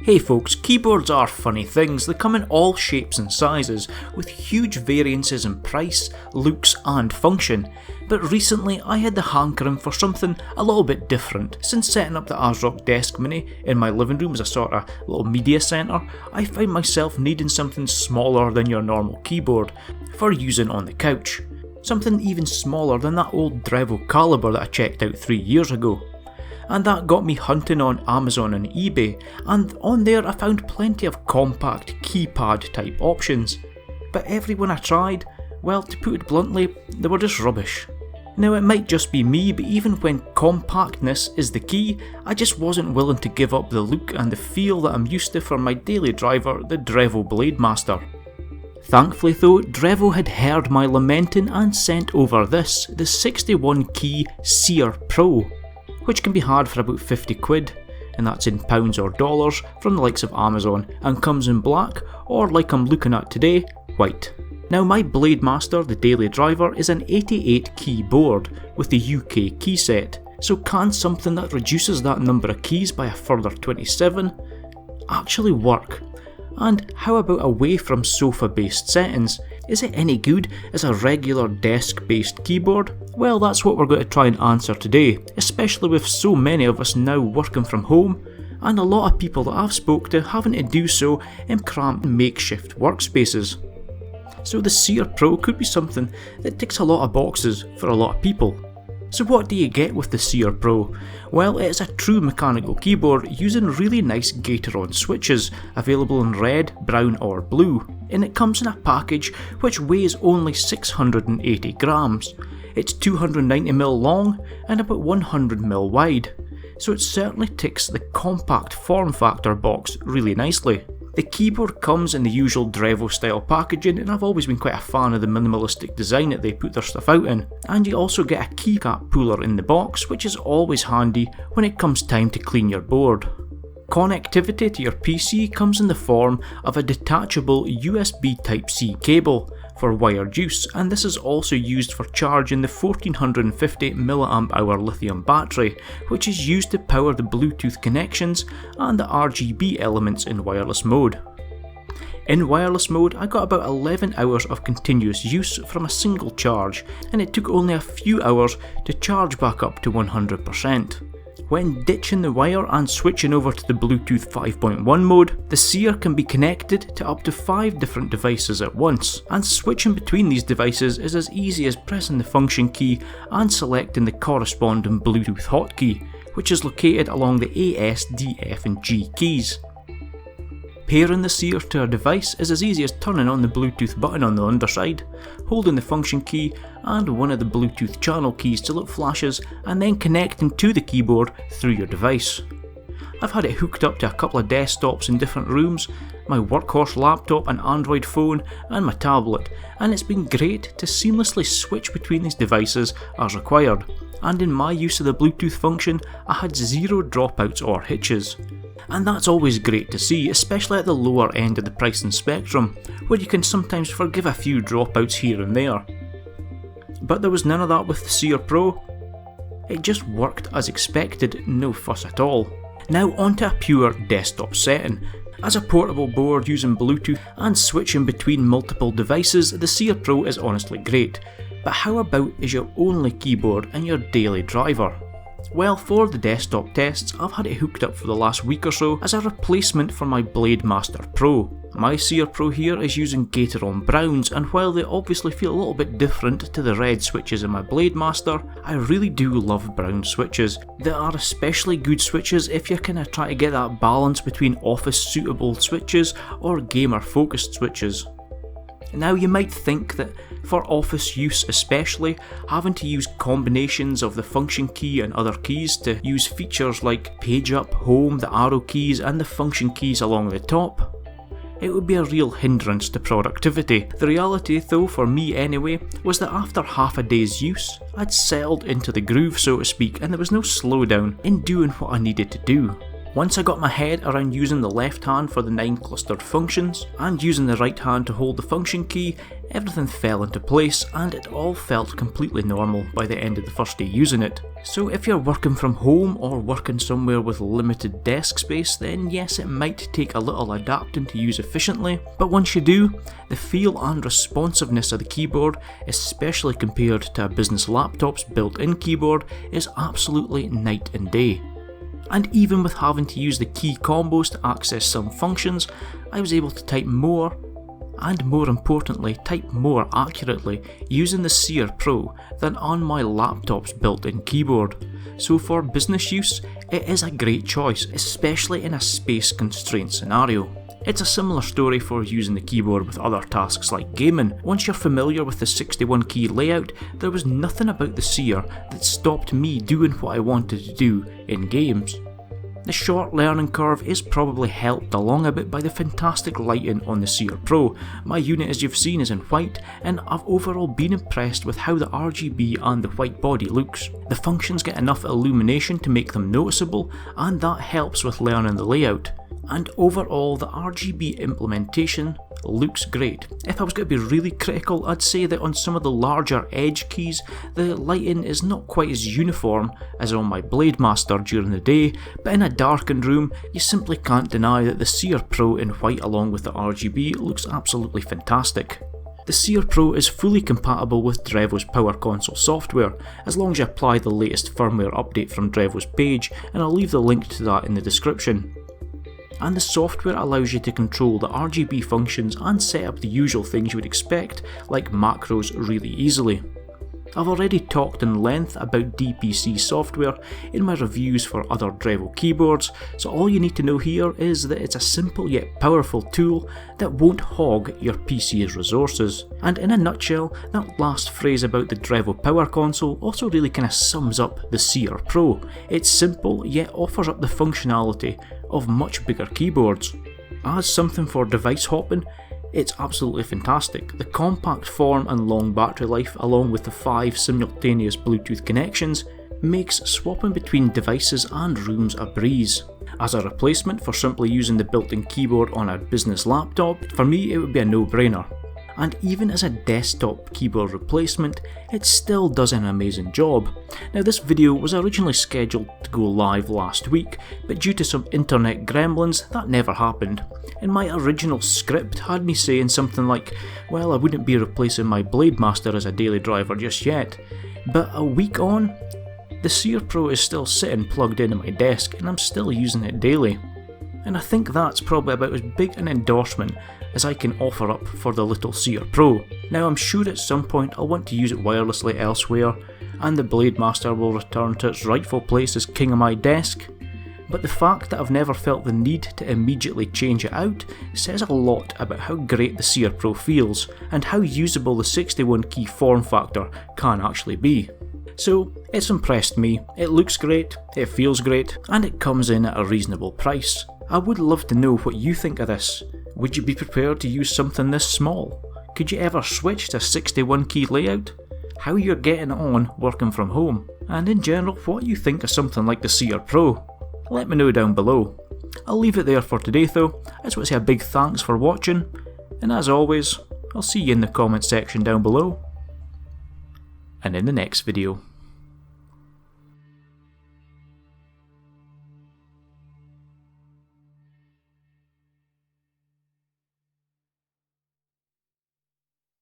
Hey folks, keyboards are funny things. They come in all shapes and sizes, with huge variances in price, looks and function. But recently I had the hankering for something a little bit different. Since setting up the ASrock Deskmini in my living room as a sort of little media centre, I found myself needing something smaller than your normal keyboard for using on the couch. Something even smaller than that old Drevo Calibur that I checked out 3 years ago. And that got me hunting on Amazon and eBay, and on there I found plenty of compact keypad type options. But every one I tried, well, to put it bluntly, they were just rubbish. Now it might just be me, but even when compactness is the key, I just wasn't willing to give up the look and the feel that I'm used to for my daily driver, the Drevo Blademaster. Thankfully though, Drevo had heard my lamenting and sent over this, the 61 Key SEER PRO, which can be had for about 50 quid, and that's in pounds or dollars from the likes of Amazon, and comes in black, or like I'm looking at today, white. Now my Blademaster, the daily driver, is an 88 key board with the UK key set, so can something that reduces that number of keys by a further 27 actually work? And how about away from sofa based settings? Is it any good as a regular desk based keyboard? Well, that's what we're going to try and answer today, especially with so many of us now working from home, and a lot of people that I've spoke to having to do so in cramped makeshift workspaces. So the SEER Pro could be something that ticks a lot of boxes for a lot of people. So what do you get with the SEER Pro? Well, it's a true mechanical keyboard using really nice Gateron switches, available in red, brown or blue, and it comes in a package which weighs only 680 grams. It's 290mm long and about 100mm wide, so it certainly ticks the compact form factor box really nicely. The keyboard comes in the usual Drevo style packaging, and I've always been quite a fan of the minimalistic design that they put their stuff out in. And you also get a keycap puller in the box, which is always handy when it comes time to clean your board. Connectivity to your PC comes in the form of a detachable USB Type-C cable for wired use, and this is also used for charging the 1450 mAh lithium battery, which is used to power the Bluetooth connections and the RGB elements in wireless mode. In wireless mode, I got about 11 hours of continuous use from a single charge, and it took only a few hours to charge back up to 100%. When ditching the wire and switching over to the Bluetooth 5.1 mode, the SEER can be connected to up to 5 different devices at once, and switching between these devices is as easy as pressing the function key and selecting the corresponding Bluetooth hotkey, which is located along the A, S, D, F and G keys. Pairing the SEER to a device is as easy as turning on the Bluetooth button on the underside, holding the function key and one of the Bluetooth channel keys till it flashes, and then connecting to the keyboard through your device. I've had it hooked up to a couple of desktops in different rooms, my workhorse laptop, an Android phone and my tablet, and it's been great to seamlessly switch between these devices as required, and in my use of the Bluetooth function I had zero dropouts or hitches. And that's always great to see, especially at the lower end of the pricing spectrum, where you can sometimes forgive a few dropouts here and there. But there was none of that with the SEER Pro. It just worked as expected, no fuss at all. Now onto a pure desktop setting. As a portable board using Bluetooth and switching between multiple devices, the SEER Pro is honestly great. But how about as your only keyboard and your daily driver? Well, for the desktop tests, I've had it hooked up for the last week or so as a replacement for my Blademaster Pro. My SEER Pro here is using Gateron browns, and while they obviously feel a little bit different to the red switches in my Blademaster, I really do love brown switches. They are especially good switches if you're kind of trying to get that balance between office suitable switches or gamer focused switches. Now you might think that for office use especially, having to use combinations of the function key and other keys to use features like page up, home, the arrow keys and the function keys along the top, it would be a real hindrance to productivity. The reality though, for me anyway, was that after half a day's use, I'd settled into the groove so to speak, and there was no slowdown in doing what I needed to do. Once I got my head around using the left hand for the 9 clustered functions, and using the right hand to hold the function key, everything fell into place and it all felt completely normal by the end of the first day using it. So if you're working from home or working somewhere with limited desk space, then yes, it might take a little adapting to use efficiently, but once you do, the feel and responsiveness of the keyboard, especially compared to a business laptop's built-in keyboard, is absolutely night and day. And even with having to use the key combos to access some functions, I was able to type more, and more importantly, type more accurately using the Seer Pro than on my laptop's built-in keyboard. So for business use, it is a great choice, especially in a space-constrained scenario. It's a similar story for using the keyboard with other tasks like gaming. Once you're familiar with the 61 key layout, there was nothing about the Seer that stopped me doing what I wanted to do in games. The short learning curve is probably helped along a bit by the fantastic lighting on the Seer Pro. My unit, as you've seen, is in white, and I've overall been impressed with how the RGB and the white body looks. The functions get enough illumination to make them noticeable, and that helps with learning the layout. And overall, the RGB implementation looks great. If I was going to be really critical, I'd say that on some of the larger edge keys, the lighting is not quite as uniform as on my Blademaster during the day, but in a darkened room, you simply can't deny that the Seer Pro in white along with the RGB looks absolutely fantastic. The Seer Pro is fully compatible with Drevo's Power Console software, as long as you apply the latest firmware update from Drevo's page, and I'll leave the link to that in the description. And the software allows you to control the RGB functions and set up the usual things you would expect, like macros, really easily. I've already talked in length about DPC software in my reviews for other Drevo keyboards, so all you need to know here is that it's a simple yet powerful tool that won't hog your PC's resources. And in a nutshell, that last phrase about the Drevo Power Console also really kind of sums up the Seer Pro. It's simple yet offers up the functionality of much bigger keyboards. As something for device hopping, it's absolutely fantastic. The compact form and long battery life, along with the 5 simultaneous Bluetooth connections, makes swapping between devices and rooms a breeze. As a replacement for simply using the built-in keyboard on a business laptop, for me it would be a no-brainer. And even as a desktop keyboard replacement, it still does an amazing job. Now, this video was originally scheduled to go live last week, but due to some internet gremlins, that never happened. And my original script had me saying something like, well, I wouldn't be replacing my Blademaster as a daily driver just yet. But a week on, the Seer Pro is still sitting plugged into my desk and I'm still using it daily. And I think that's probably about as big an endorsement as I can offer up for the little Seer Pro. Now, I'm sure at some point I'll want to use it wirelessly elsewhere, and the Blademaster will return to its rightful place as king of my desk, but the fact that I've never felt the need to immediately change it out says a lot about how great the Seer Pro feels, and how usable the 61 key form factor can actually be. So, it's impressed me, it looks great, it feels great, and it comes in at a reasonable price. I would love to know what you think of this. Would you be prepared to use something this small? Could you ever switch to a 61 key layout? How you're getting on working from home? And in general, what you think of something like the Seer Pro? Let me know down below. I'll leave it there for today though. I just want to say a big thanks for watching, and as always, I'll see you in the comment section down below, and in the next video.